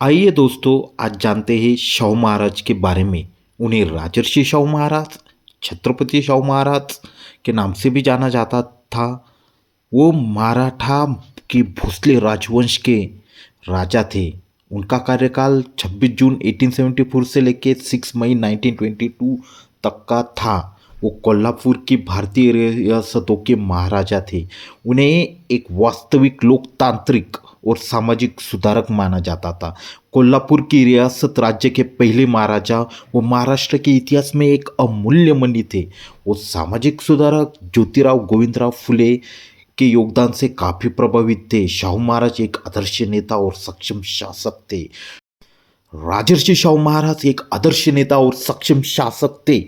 आइए दोस्तों, आज जानते हैं शाहू महाराज के बारे में। उन्हें राजर्षि शाहू महाराज, छत्रपति शाहू महाराज के नाम से भी जाना जाता था। वो मराठा के भोसले राजवंश के राजा थे। उनका कार्यकाल 26 जून 1874 से लेकर 6 मई 1922 तक का था। वो कोल्हापुर की भारतीय रियासतों के महाराजा थे। उन्हें एक वास्तविक लोकतांत्रिक और सामाजिक सुधारक माना जाता था। कोल्हापुर की रियासत राज्य के पहले महाराजा वो महाराष्ट्र के इतिहास में एक अमूल्य मणि थे। वो सामाजिक सुधारक ज्योतिराव गोविंदराव फुले के योगदान से काफी प्रभावित थे। शाहू महाराज एक आदर्श नेता और सक्षम शासक थे। राजर्षि शाहू महाराज एक आदर्श नेता और सक्षम शासक थे,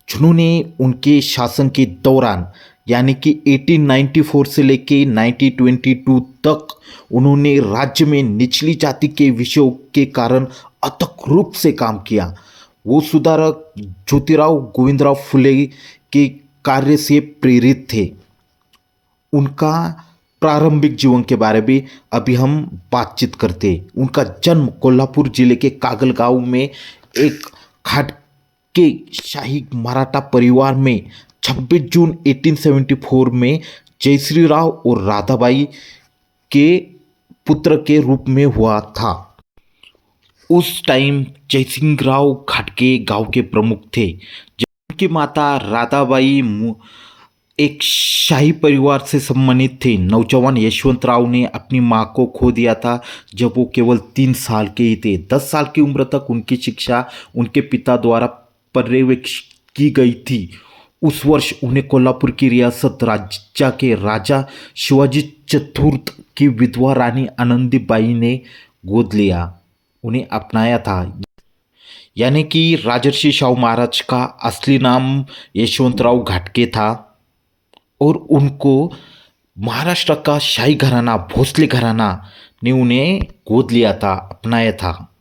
जिन्होंने उनके शासन के दौरान यानी कि 1894 से लेके 1922 तक उन्होंने राज्य में निचली जाति के विषयों के कारण अथक रूप से काम किया। वो सुधारक ज्योतिराव गोविंदराव फुले के कार्य से प्रेरित थे। उनका प्रारंभिक जीवन के बारे में अभी हम बातचीत करते हैं। उनका जन्म कोल्हापुर जिले के कागल गांव में एक खाट के शाही मराठा परिवार में 26 जून 1874 में जयश्रीराव और राधाबाई के पुत्र के रूप में हुआ था। उस टाइम जयसिंहराव घाटगे गांव के प्रमुख थे। जब उनकी माता राधाबाई एक शाही परिवार से संबंधित थे। नौजवान यशवंतराव ने अपनी मां को खो दिया था जब वो केवल 3 साल के ही थे। 10 साल की उम्र तक उनकी शिक्षा उनके पिता द्वारा पर्यवेक्षित की गई थी। उस वर्ष उन्हें कोल्हापुर की रियासत राज्य के राजा शिवाजी चतुर्थ की विधवा रानी आनंदीबाई ने गोद लिया, उन्हें अपनाया था। यानी कि राजर्षि शाहू महाराज का असली नाम यशवंतराव घाटगे था और उनको महाराष्ट्र का शाही घराना भोसले घराना ने उन्हें गोद लिया था, अपनाया था।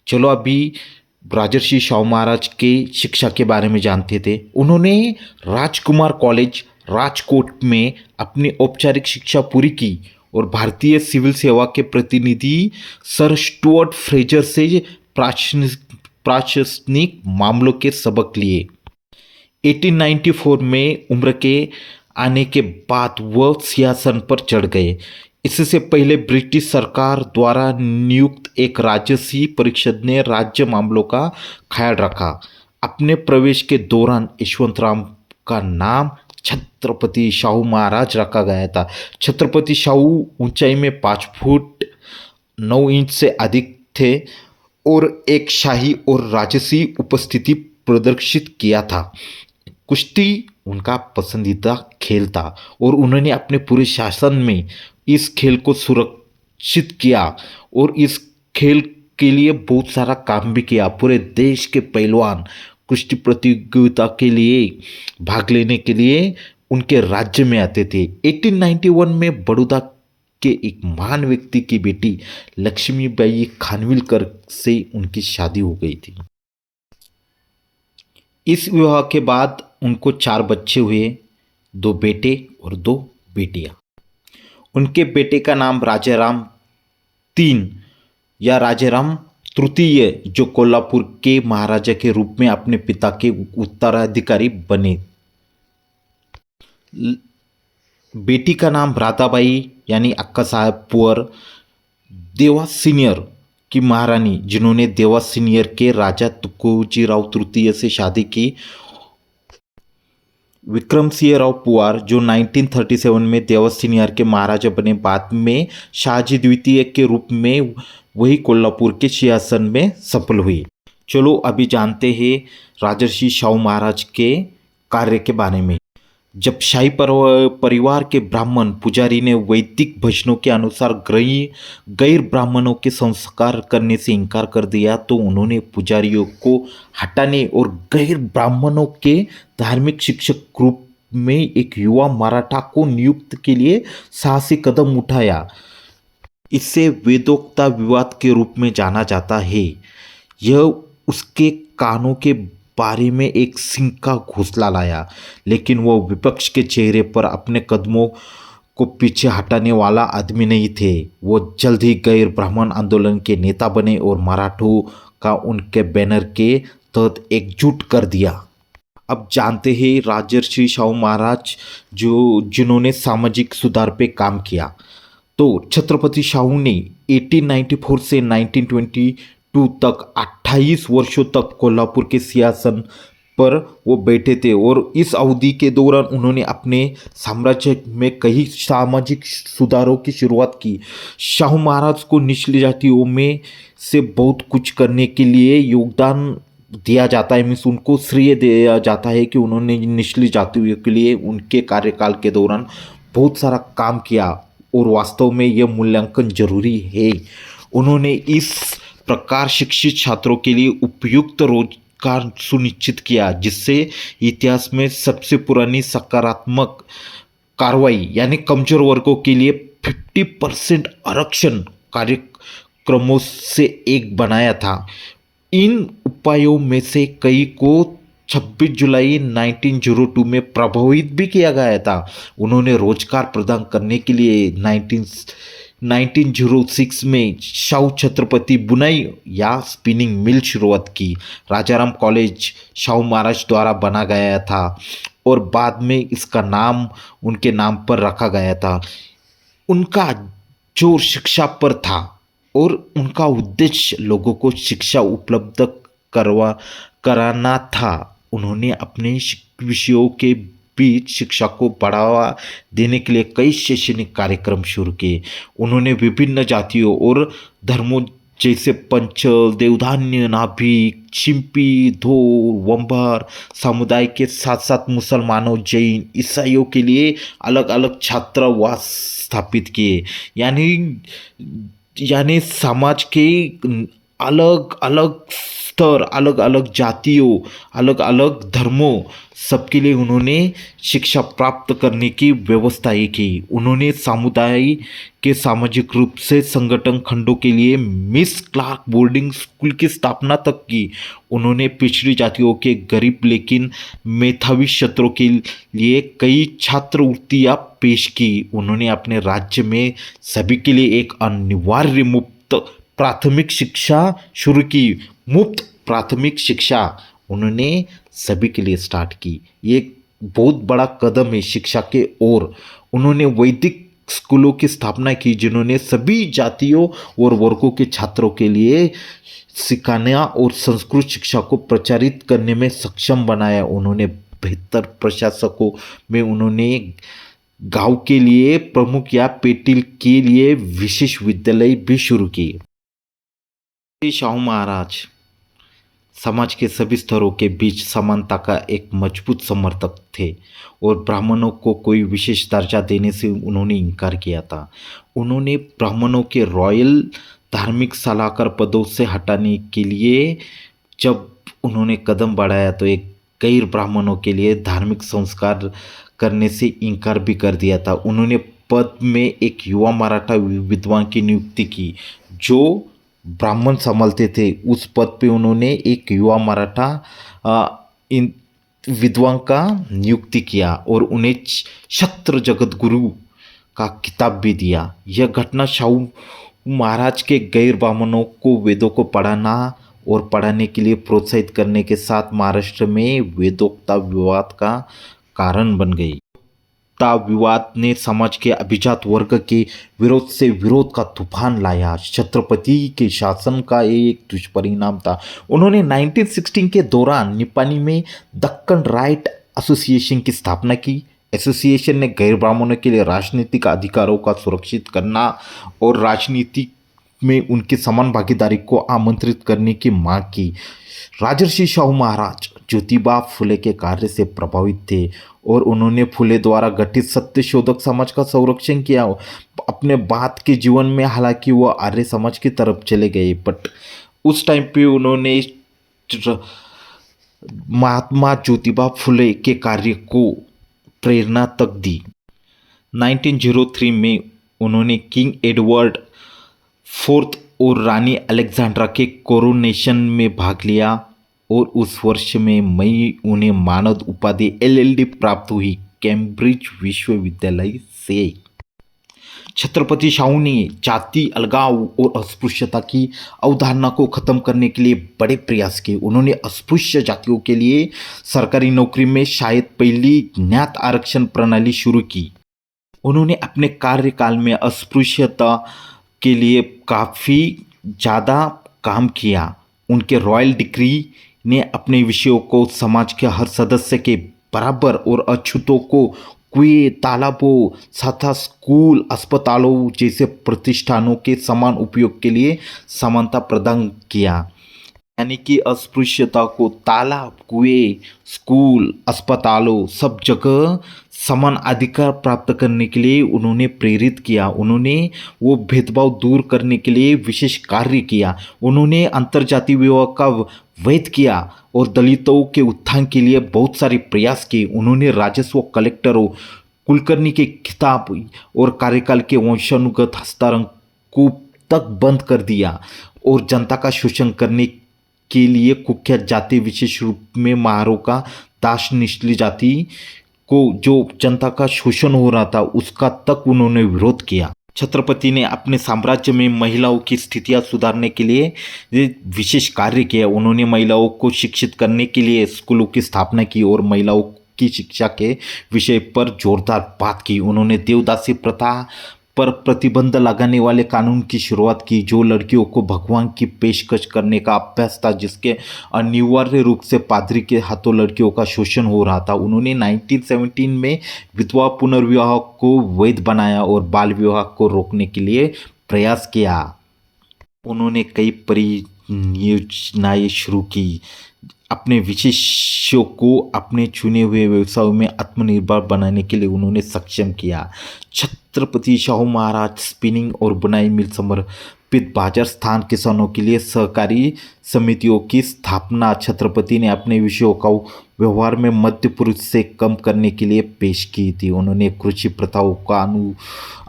चलो अभी राजर्षि शाहू महाराज के शिक्षा के बारे में जानते थे। उन्होंने राजकुमार कॉलेज राजकोट में अपनी औपचारिक शिक्षा पूरी की और भारतीय सिविल सेवा के प्रतिनिधि सर स्टुअर्ट फ्रेजर से प्रशासनिक मामलों के सबक लिए। 1894 में उम्र के आने के बाद वह सिंहासन पर चढ़ गए। इससे पहले ब्रिटिश सरकार द्वारा नियुक्त एक राजसी परिषद ने राज्य मामलों का ख्याल रखा। अपने प्रवेश के दौरान यशवंतराव का नाम छत्रपति शाहू महाराज रखा गया था। छत्रपति शाहू ऊंचाई में 5 फुट 9 इंच से अधिक थे और एक शाही और राजसी उपस्थिति प्रदर्शित किया था। कुश्ती उनका पसंदीदा खेल था और उन्होंने अपने पूरे शासन में इस खेल को सुरक्षित किया और इस खेल के लिए बहुत सारा काम भी किया। पूरे देश के पहलवान कुश्ती प्रतियोगिता के लिए भाग लेने के लिए उनके राज्य में आते थे। 1891 में बड़ौदा के एक महान व्यक्ति की बेटी लक्ष्मीबाई खानविलकर से उनकी शादी हो गई थी। इस विवाह के बाद उनको 4 बच्चे हुए, 2 बेटे और 2 बेटियां। उनके बेटे का नाम राजाराम 3 या राजाराम तृतीय, जो कोल्हापुर के महाराजा के रूप में अपने पिता के उत्तराधिकारी बने। बेटी का नाम राधाबाई यानी अक्का साहब पुअर, देवा सीनियर की महारानी, जिन्होंने देवा सीनियर के राजा तुकोजीराव तृतीय से शादी की। विक्रम सिंह राव पुआर, जो 1937 में देवा सीनियर के महाराजा बने, बाद में शाहजी द्वितीय के रूप में वही कोल्हापुर के सिंहासन में सफल हुई। चलो अभी जानते हैं राजर्षि शाहू महाराज के कार्य के बारे में। जब शाही परिवार के ब्राह्मण पुजारी ने वैदिक भजनों के अनुसार गैर ब्राह्मणों के संस्कार करने से इनकार कर दिया तो उन्होंने पुजारियों को हटाने और गैर ब्राह्मणों के धार्मिक शिक्षक रूप में एक युवा मराठा को नियुक्त के लिए साहसी कदम उठाया। इसे वेदोक्ता विवाद के रूप में जाना जाता है। यह उसके कानों के बारे में एक सिंह का घोंसला लाया, लेकिन वह विपक्ष के चेहरे पर अपने कदमों को पीछे हटाने वाला आदमी नहीं थे। वो जल्द ही गैर ब्राह्मण आंदोलन के नेता बने और मराठों का उनके बैनर के तहत एकजुट कर दिया। अब जानते हैं राजर्षि शाहू महाराज जो जिन्होंने सामाजिक सुधार पे काम किया। तो छत्रपति शाहू ने 1894 से 1922 तक 28 वर्षों तक कोल्हापुर के सिंहासन पर वो बैठे थे और इस अवधि के दौरान उन्होंने अपने साम्राज्य में कई सामाजिक सुधारों की शुरुआत की। शाहू महाराज को निचली जातियों में से बहुत कुछ करने के लिए योगदान दिया जाता है, मीन्स उनको श्रेय दिया जाता है कि उन्होंने निचली जातियों के लिए उनके कार्यकाल के दौरान बहुत सारा काम किया और वास्तव में यह मूल्यांकन जरूरी है। उन्होंने इस प्रकार शिक्षित छात्रों के लिए उपयुक्त रोजगार सुनिश्चित किया जिससे इतिहास में सबसे पुरानी सकारात्मक कार्रवाई यानी कमजोर वर्गों के लिए 50% आरक्षण कार्यक्रमों से एक बनाया था। इन उपायों में से कई को 26 जुलाई 1902 में प्रभावित भी किया गया था। उन्होंने रोजगार प्रदान करने के लिए 1906 में शाहू छत्रपति बुनाई या स्पिनिंग मिल शुरुआत की। राजाराम कॉलेज शाहू महाराज द्वारा बना गया था और बाद में इसका नाम उनके नाम पर रखा गया था। उनका जोर शिक्षा पर था और उनका उद्देश्य लोगों को शिक्षा उपलब्ध कराना था। उन्होंने अपने विषयों के बीच शिक्षा को बढ़ावा देने के लिए कई शैक्षणिक कार्यक्रम शुरू किए। उन्होंने विभिन्न जातियों और धर्मों जैसे पंचल, देवधान्य, नाभिक, चिंपी, धोर, वंभार समुदाय के साथ साथ मुसलमानों, जैन, ईसाइयों के लिए अलग अलग छात्रावास स्थापित किए। यानी समाज के अलग अलग स्तर, अलग अलग जातियों, अलग अलग धर्मों सबके लिए उन्होंने शिक्षा प्राप्त करने की व्यवस्था की। उन्होंने समुदाय के सामाजिक रूप से संगठन खंडों के लिए मिस क्लार्क बोर्डिंग स्कूल की स्थापना तक की। उन्होंने पिछड़ी जातियों के गरीब लेकिन मेधावी छात्रों के लिए कई छात्रवृत्तियां पेश की। उन्होंने अपने राज्य में सभी के लिए एक अनिवार्य मुफ्त प्राथमिक शिक्षा शुरू की। मुफ्त प्राथमिक शिक्षा उन्होंने सभी के लिए स्टार्ट की। ये एक बहुत बड़ा कदम है शिक्षा के ओर। उन्होंने वैदिक स्कूलों की स्थापना की जिन्होंने सभी जातियों और वर्गों के छात्रों के लिए सिखाना और संस्कृत शिक्षा को प्रचारित करने में सक्षम बनाया। उन्होंने बेहतर प्रशासकों में उन्होंने गांव के लिए प्रमुख या पेटिल के लिए विशेष विद्यालय भी शुरू किए। शाहू महाराज समाज के सभी स्तरों के बीच समानता का एक मजबूत समर्थक थे और ब्राह्मणों को कोई विशेष दर्जा देने से उन्होंने इनकार किया था। उन्होंने ब्राह्मणों के रॉयल धार्मिक सलाहकार पदों से हटाने के लिए जब उन्होंने कदम बढ़ाया तो एक गैर ब्राह्मणों के लिए धार्मिक संस्कार करने से इनकार भी कर दिया था। उन्होंने पद में एक युवा मराठा विद्वान की नियुक्ति की जो ब्राह्मण संभालते थे। उस पद पे उन्होंने एक युवा मराठा इन विद्वान का नियुक्ति किया और उन्हें क्षत्र जगत गुरु का खिताब भी दिया। यह घटना शाहू महाराज के गैर ब्राह्मणों को वेदों को पढ़ाना और पढ़ाने के लिए प्रोत्साहित करने के साथ महाराष्ट्र में वेदोक्ता विवाद का कारण बन गई। विवाद ने समाज के अभिजात वर्ग के विरोध से विरोध का तूफान लाया। छत्रपति के शासन का एक दुष्परिणाम था। उन्होंने 1916 के दौरान निपानी में दक्कन राइट एसोसिएशन की स्थापना की। एसोसिएशन ने गैर ब्राह्मणों के लिए राजनीतिक अधिकारों का सुरक्षित करना और राजनीति में उनकी समान भागीदारी को आमंत्रित करने की मांग की। राजर्षि शाहू महाराज ज्योतिबा फुले के कार्य से प्रभावित थे और उन्होंने फुले द्वारा गठित सत्य शोधक समाज का संरक्षण किया। अपने बाद के जीवन में हालांकि वो आर्य समाज की तरफ चले गए, बट उस टाइम पे उन्होंने महात्मा ज्योतिबा फुले के कार्य को प्रेरणा तक दी। 1903 में उन्होंने किंग एडवर्ड फोर्थ और रानी अलेक्जेंड्रा के कोरोनेशन में भाग लिया और उस वर्ष में मई उन्हें मानद उपाधि LLD प्राप्त हुई कैम्ब्रिज विश्वविद्यालय से। छत्रपति शाहू ने जाति अलगाव और अस्पृश्यता की अवधारणा को खत्म करने के लिए बड़े प्रयास किए। उन्होंने अस्पृश्य जातियों के लिए सरकारी नौकरी में शायद पहली ज्ञात आरक्षण प्रणाली शुरू की। उन्होंने अपने कार्यकाल में अस्पृश्यता के लिए काफ़ी ज़्यादा काम किया। उनके रॉयल डिक्री ने अपने विषयों को समाज के हर सदस्य के बराबर और अछूतों को कुएं, तालाबों, तथा स्कूल, अस्पतालों जैसे प्रतिष्ठानों के समान उपयोग के लिए समानता प्रदान किया। यानी कि अस्पृश्यता को तालाब, कुएं, स्कूल, अस्पतालों सब जगह समान अधिकार प्राप्त करने के लिए उन्होंने प्रेरित किया। उन्होंने वो भेदभाव दूर करने के लिए विशेष कार्य किया। उन्होंने अंतर्जातीय विवाह का वैध किया और दलितों के उत्थान के लिए बहुत सारे प्रयास किए। उन्होंने राजस्व कलेक्टरों, कुलकर्णी के खिताब और कार्यकाल के वंशानुगत हस्तांतरण को तक बंद कर दिया और जनता का शोषण करने के लिए कुख्यात जाति, विशेष रूप में महारों का दास निचली जाति को जो जनता का शोषण हो रहा था उसका तक उन्होंने विरोध किया। छत्रपति ने अपने साम्राज्य में महिलाओं की स्थितियां सुधारने के लिए विशेष कार्य किया। उन्होंने महिलाओं को शिक्षित करने के लिए स्कूलों की स्थापना की और महिलाओं की शिक्षा के विषय पर जोरदार बात की। उन्होंने देवदासी प्रथा पर प्रतिबंध लगाने वाले कानून की शुरुआत की, जो लड़कियों को भगवान की पेशकश करने का अभ्यास था, जिसके अनिवार्य रूप से पादरी के हाथों लड़कियों का शोषण हो रहा था। उन्होंने 1917 में विधवा पुनर्विवाह को वैध बनाया और बाल विवाह को रोकने के लिए प्रयास किया। उन्होंने कई परियोजनाएं शुरू की। अपने विशेषों को अपने चुने हुए व्यवसायों में आत्मनिर्भर बनाने के लिए उन्होंने सक्षम किया। छत्रपति शाहू महाराज स्पिनिंग और बुनाई मिल समर्पित बाजार स्थान किसानों के लिए सहकारी समितियों की स्थापना छत्रपति ने अपने विषयों का व्यवहार में मध्य पुरुष से कम करने के लिए पेश की थी। उन्होंने कृषि प्रथाओं का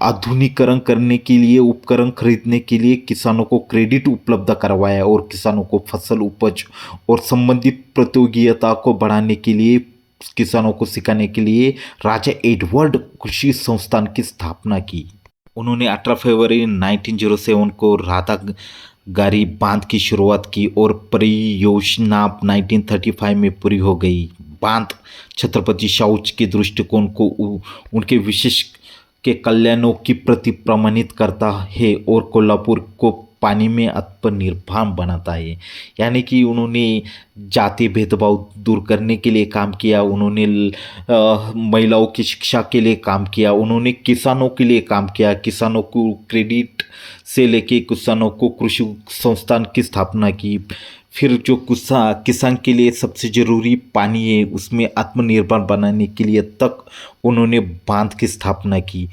आधुनिकीकरण करने के लिए उपकरण खरीदने के लिए किसानों को क्रेडिट उपलब्ध करवाया और किसानों को फसल उपज और संबंधित प्रतियोगिता को बढ़ाने के लिए किसानों को सिखाने के लिए राजा एडवर्ड कृषि संस्थान की स्थापना की। उन्होंने 18 फरवरी 1907 को राधागारी बांध की शुरुआत की और परियोजना 1935 में पूरी हो गई। बांध छत्रपति शाहू के दृष्टिकोण को उनके विशेष के कल्याणों की प्रति प्रमाणित करता है और कोल्हापुर को पानी में आत्मनिर्भर बनाता है। यानी कि उन्होंने जाति भेदभाव दूर करने के लिए काम किया। उन्होंने महिलाओं की शिक्षा के लिए काम किया। उन्होंने किसानों के लिए काम किया। किसानों को क्रेडिट से लेके किसानों को कृषि संस्थान की स्थापना की। फिर जो किसान के लिए सबसे ज़रूरी पानी है उसमें आत्मनिर्भर बनाने के लिए तक उन्होंने बांध की स्थापना की।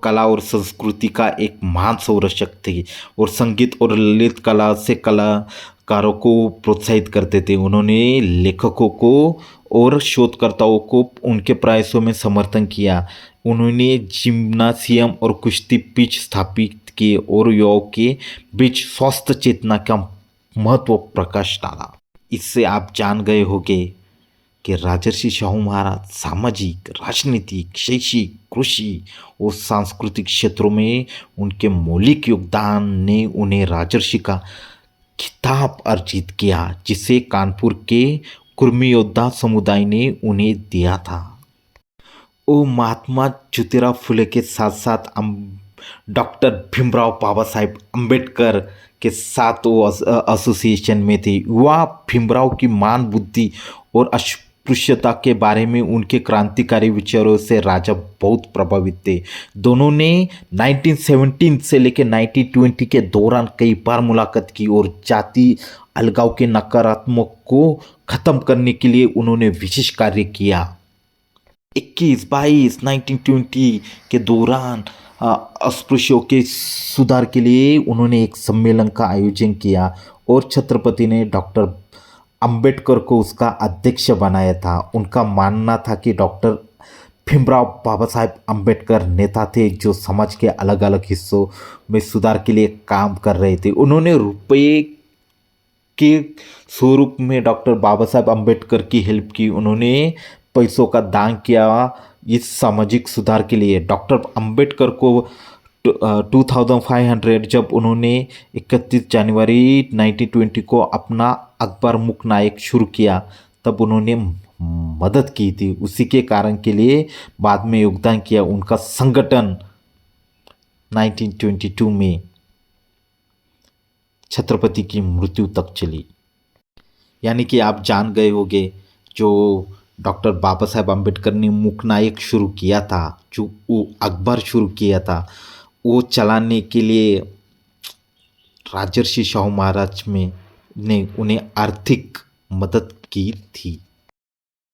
कला और संस्कृति का एक महान संरक्षक थे और संगीत और ललित कला से कलाकारों को प्रोत्साहित करते थे। उन्होंने लेखकों को और शोधकर्ताओं को उनके प्रयासों में समर्थन किया। उन्होंने जिम्नासियम और कुश्ती पिच स्थापित किए और युवाओं के बीच स्वस्थ चेतना का महत्व प्रकाश डाला। इससे आप जान गए होंगे कि राजर्षि शाहू महाराज सामाजिक, राजनीतिक, शैक्षिक, कृषि और सांस्कृतिक क्षेत्रों में उनके मौलिक योगदान ने उन्हें राजर्षि का खिताब अर्जित किया, जिसे कानपुर के कुर्मी योद्धा समुदाय ने उन्हें दिया था। वो महात्मा ज्योतिराव फुले के साथ साथ डॉक्टर भीमराव बाबा साहेब अम्बेडकर के साथ वो एसोसिएशन में थे। युवा भीमराव की मान बुद्धि और अस्पृश्यता के बारे में उनके क्रांतिकारी विचारों से राजा बहुत प्रभावित थे। दोनों ने 1917 से लेकर 1920 के दौरान कई बार मुलाकात की और जाति अलगाव के नकारात्मक को खत्म करने के लिए उन्होंने विशेष कार्य किया। 1920 के दौरान अस्पृश्यों के सुधार के लिए उन्होंने एक सम्मेलन का आयोजन किया और छत्रपति ने डॉक्टर अंबेडकर को उसका अध्यक्ष बनाया था। उनका मानना था कि डॉक्टर भीमराव बाबा साहेब अम्बेडकर नेता थे जो समाज के अलग अलग हिस्सों में सुधार के लिए काम कर रहे थे। उन्होंने रुपये के स्वरूप में डॉक्टर बाबा साहेब अम्बेडकर की हेल्प की। उन्होंने पैसों का दान किया इस सामाजिक सुधार के लिए। डॉक्टर अंबेडकर को 2500 जब उन्होंने 31 जनवरी 1920 को अपना अकबर मुकनायक शुरू किया, तब उन्होंने मदद की थी। उसी के कारण के लिए बाद में योगदान किया उनका संगठन 1922 में छत्रपति की मृत्यु तक चली। यानी कि आप जान गए होंगे, जो डॉक्टर बाबा साहेब अम्बेडकर ने मुकनायक शुरू किया था, जो वो अकबर शुरू किया था, वो चलाने के लिए राजर्षि शाहू महाराज में ने उन्हें आर्थिक मदद की थी।